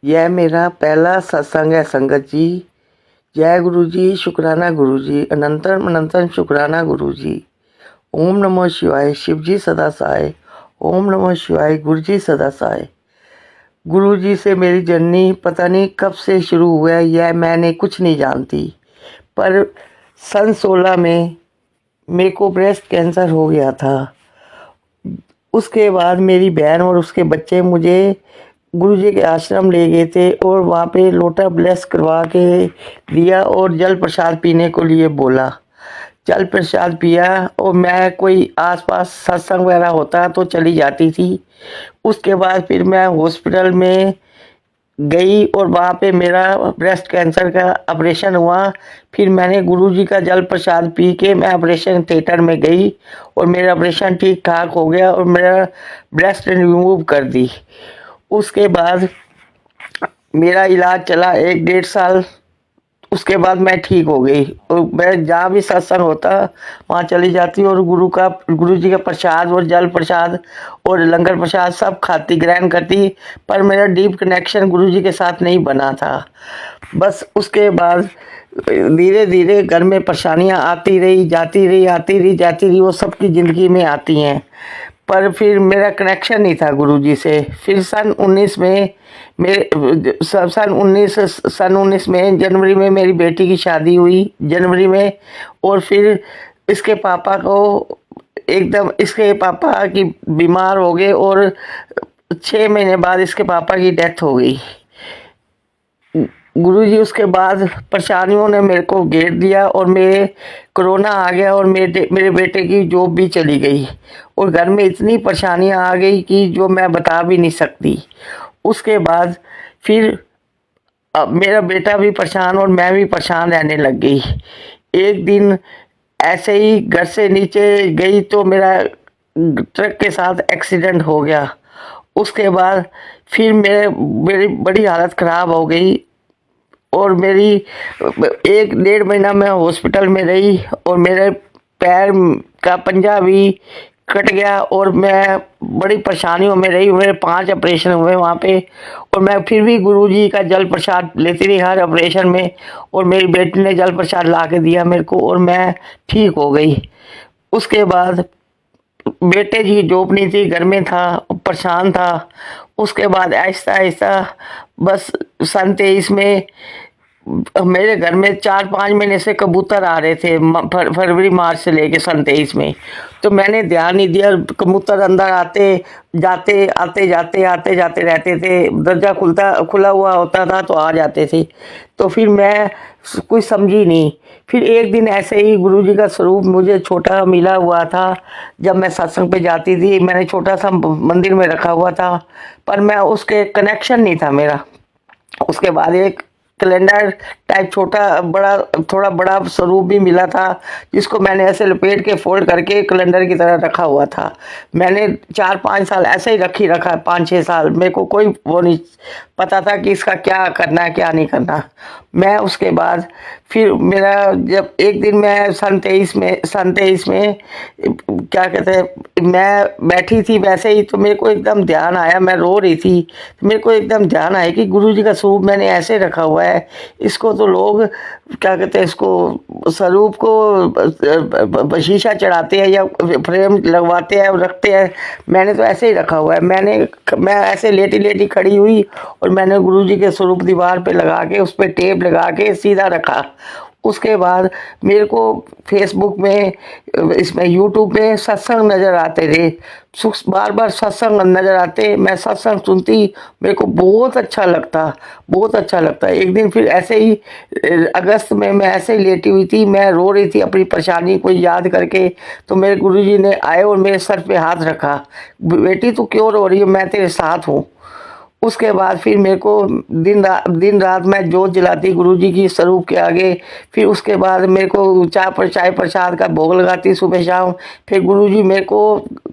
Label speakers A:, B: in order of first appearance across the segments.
A: यह मेरा पहला सत्संग है संगत जी। जय गुरु जी, शुक्राना गुरु जी, अनंतन अनंतन शुक्राना गुरु जी। ओम नमः शिवाय, शिव जी सदा सहाय। ओम नमः शिवाय, गुरु जी सदा सहाय। गुरु जी से मेरी जर्नी पता नहीं कब से शुरू हुआ है, यह मैंने कुछ नहीं जानती। पर सन 16 में मेरे को ब्रेस्ट कैंसर हो गया था। उसके बाद मेरी बहन और उसके बच्चे मुझे गुरुजी के आश्रम ले गए थे और वहाँ पे लोटा ब्लेस करवा के दिया और जल प्रसाद पीने को लिए बोला। जल प्रसाद पिया और मैं कोई आसपास सत्संग वगैरह होता तो चली जाती थी। उसके बाद फिर मैं हॉस्पिटल में गई और वहाँ पे मेरा ब्रेस्ट कैंसर का ऑपरेशन हुआ। फिर मैंने गुरुजी का जल प्रसाद पी के मैं ऑपरेशन थिएटर में गई और मेरा ऑपरेशन ठीक ठाक हो गया और मेरा ब्रेस्ट रिमूव कर दी। उसके बाद मेरा इलाज चला 1-1.5 साल। उसके बाद मैं ठीक हो गई और मैं जहाँ भी सत्संग होता वहाँ चली जाती और गुरु जी का प्रसाद और जल प्रसाद और लंगर प्रसाद सब खाती ग्रहण करती। पर मेरा डीप कनेक्शन गुरु जी के साथ नहीं बना था। बस उसके बाद धीरे धीरे घर में परेशानियाँ आती रही, जाती रही, आती रही, जाती रही। वो सबकी ज़िंदगी में आती हैं, पर फिर मेरा कनेक्शन नहीं था गुरुजी से। फिर सन 19 में सन 19 में जनवरी में मेरी बेटी की शादी हुई जनवरी में। और फिर इसके पापा को एकदम इसके पापा की बीमार हो गए और 6 महीने बाद इसके पापा की डेथ हो गई। गुरुजी उसके बाद परेशानियों ने मेरे को घेर दिया और मेरे कोरोना आ गया और मेरे बेटे की जॉब भी चली गई और घर में इतनी परेशानियां आ गई कि जो मैं बता भी नहीं सकती। उसके बाद फिर अब मेरा बेटा भी परेशान और मैं भी परेशान रहने लग गई। एक दिन ऐसे ही घर से नीचे गई तो मेरा ट्रक के साथ एक्सीडेंट हो गया। उसके बाद फिर मेरी बड़ी हालत ख़राब हो गई और मेरी 1-1.5 महीना मैं हॉस्पिटल में रही और मेरे पैर का पंजा भी कट गया और मैं बड़ी परेशानियों में रही। मेरे 5 ऑपरेशन हुए वहाँ पे और मैं फिर भी गुरुजी का जल प्रसाद लेती रही हर ऑपरेशन में और मेरी बेटी ने जल प्रसाद ला के दिया मेरे को और मैं ठीक हो गई। उसके बाद बेटे की जॉब नहीं थी, घर में था, परेशान था। उसके बाद आहिस्ता आहिस्ता बस सन 23 में मेरे घर में 4-5 महीने से कबूतर आ रहे थे, फरवरी मार्च से लेके सन 23 में। तो मैंने ध्यान नहीं दिया, कबूतर अंदर आते जाते आते जाते रहते थे। दरजा खुला हुआ होता था तो आ जाते थे। तो फिर मैं कुछ समझी नहीं। फिर एक दिन ऐसे ही गुरुजी का स्वरूप मुझे छोटा मिला हुआ था। जब मैं सत्संग पे जाती थी मैंने छोटा सा मंदिर में रखा हुआ था, पर मैं उसके कनेक्शन नहीं था मेरा। उसके बाद एक कैलेंडर टाइप छोटा बड़ा थोड़ा बड़ा स्वरूप भी मिला था, जिसको मैंने ऐसे लपेट के फोल्ड करके कैलेंडर की तरह रखा हुआ था। मैंने 4-5 साल ऐसे ही रखा 5-6 साल। मेरे को कोई वो नहीं पता था कि इसका क्या करना है क्या नहीं करना। मैं उसके बाद फिर मेरा जब एक दिन मैं सन 23 में क्या कहते हैं मैं बैठी थी वैसे ही, तो मेरे को एकदम ध्यान आया, मैं रो रही थी तो मेरे को एकदम ध्यान आया कि गुरुजी का स्वरूप मैंने ऐसे रखा हुआ है। इसको तो लोग क्या कहते हैं, इसको स्वरूप को शीशा चढ़ाते हैं या फ्रेम लगवाते हैं रखते हैं। मैंने तो ऐसे ही रखा हुआ है। मैं ऐसे लेटी लेटी खड़ी हुई और मैंने गुरुजी के स्वरूप दीवार पे लगा के उस पर टेप लगा के सीधा रखा। उसके बाद मेरे को फेसबुक में इसमें यूट्यूब में सत्संग नज़र आते थे, बार बार सत्संग नज़र आते। मैं सत्संग सुनती, मेरे को बहुत अच्छा लगता। एक दिन फिर ऐसे ही अगस्त में मैं ऐसे ही लेटी हुई थी, मैं रो रही थी अपनी परेशानी को याद करके। तो मेरे गुरुजी ने आए और मेरे सर पे हाथ रखा, बेटी तू क्यों रो रही है, मैं तेरे साथ हूँ। उसके बाद फिर मेरे को दिन रात मैं जोत जलाती गुरुजी की स्वरूप के आगे। फिर उसके बाद मेरे को चाय प्रसाद का भोग लगाती सुबह शाम। फिर गुरुजी मेरे को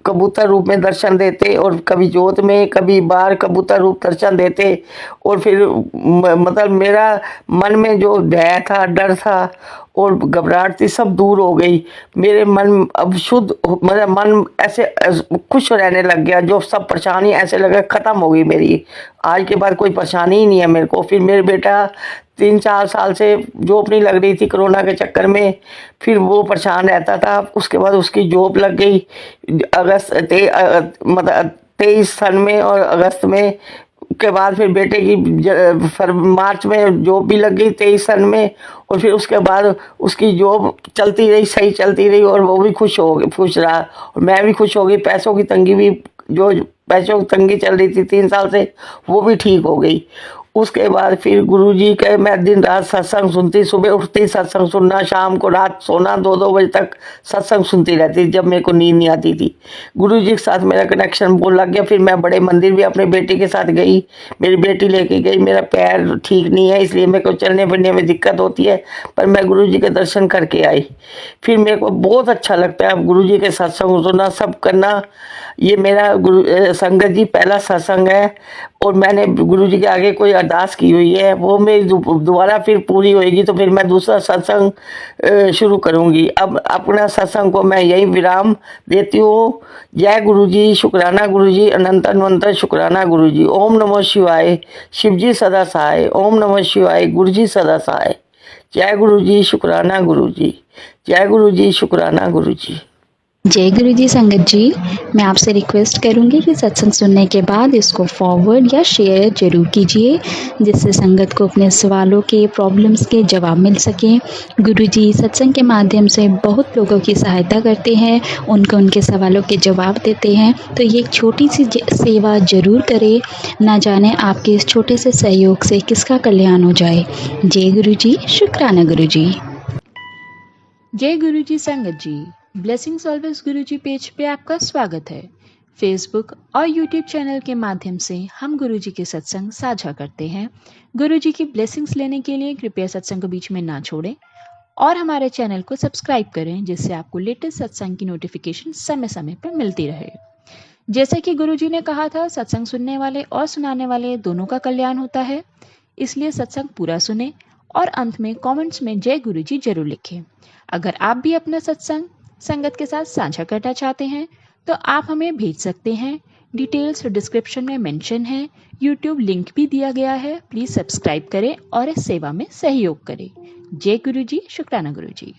A: कबूतर रूप में दर्शन देते और कभी जोत में कभी बाहर कबूतर रूप दर्शन देते। और फिर मतलब मेरा मन में जो भय था डर था और घबराहट थी सब दूर हो गई। मेरे मन अब शुद्ध, मेरा मन ऐसे खुश रहने लग गया। जो सब परेशानी ऐसे लगा ख़त्म हो गई मेरी। आज के बाद कोई परेशानी ही नहीं है मेरे को। फिर मेरे बेटा 3-4 साल से जॉब नहीं लग रही थी कोरोना के चक्कर में, फिर वो परेशान रहता था। उसके बाद उसकी जॉब लग गई मतलब 23 सन में, और अगस्त में के बाद फिर बेटे की मार्च में जॉब भी लग गई 23 सन में। और फिर उसके बाद उसकी जॉब चलती रही, सही चलती रही, और वो भी खुश रहा, और मैं भी खुश हो गई। पैसों की तंगी भी, जो पैसों की तंगी चल रही थी 3 साल से, वो भी ठीक हो गई। उसके बाद फिर गुरुजी के मैं दिन रात सत्संग सुनती, सुबह उठती सत्संग सुनना, शाम को रात सोना 2-2 बजे तक सत्संग सुनती रहती जब मेरे को नींद नहीं आती थी। गुरुजी के साथ मेरा कनेक्शन वो लग गया। फिर मैं बड़े मंदिर भी अपने बेटे के साथ गई, मेरी बेटी लेके गई। मेरा पैर ठीक नहीं है, इसलिए मेरे को चलने फिरने में दिक्कत होती है, पर मैं गुरुजी के दर्शन करके आई। फिर मेरे को बहुत अच्छा लगता है अब गुरुजी के सत्संग सुनना, सब करना। ये मेरा संगत जी पहला सत्संग है, और मैंने गुरुजी के आगे कोई अरदास की हुई है, वो मेरी दोबारा फिर पूरी होएगी तो फिर मैं दूसरा सत्संग शुरू करूंगी। अब अपना सत्संग को मैं यही विराम देती हूँ। जय गुरुजी, शुक्राना गुरुजी, अनंत अनंत शुक्राना गुरुजी। ओम नमः शिवाय, शिवजी सदा सहाय। ओम नमः शिवाय, गुरुजी सदा सहाय। जय गुरुजी, शुक्राना गुरुजी। जय गुरुजी, शुक्राना गुरुजी।
B: जय गुरु जी। संगत जी, मैं आपसे रिक्वेस्ट करूंगी कि सत्संग सुनने के बाद इसको फॉरवर्ड या शेयर जरूर कीजिए, जिससे संगत को अपने सवालों के, प्रॉब्लम्स के जवाब मिल सकें। गुरु जी सत्संग के माध्यम से बहुत लोगों की सहायता करते हैं, उनको उनके सवालों के जवाब देते हैं। तो ये एक छोटी सी सेवा जरूर करें, ना जाने आपके इस छोटे से सहयोग से किसका कल्याण हो जाए। जय गुरु जी, शुक्राना गुरु जी।
C: जय गुरु जी। संगत जी, ब्लेसिंग्स ऑलवेज गुरु जी पेज पे आपका स्वागत है। फेसबुक और यूट्यूब चैनल के माध्यम से हम गुरु जी के सत्संग साझा करते हैं। गुरु जी की ब्लेसिंग्स लेने के लिए कृपया सत्संग को बीच में ना छोड़ें, और हमारे चैनल को सब्सक्राइब करें, जिससे आपको लेटेस्ट सत्संग की नोटिफिकेशन समय समय पर मिलती रहे। जैसे कि गुरु जी ने कहा था, सत्संग सुनने वाले और सुनाने वाले दोनों का कल्याण होता है, इसलिए सत्संग पूरा सुने और अंत में कमेंट्स में जय गुरु जी जरूर लिखें। अगर आप भी अपना सत्संग संगत के साथ साझा करना चाहते हैं तो आप हमें भेज सकते हैं। डिटेल्स डिस्क्रिप्शन में मेंशन है, यूट्यूब लिंक भी दिया गया है। प्लीज़ सब्सक्राइब करें और इस सेवा में सहयोग करें। जय गुरु जी, शुक्राना गुरु जी।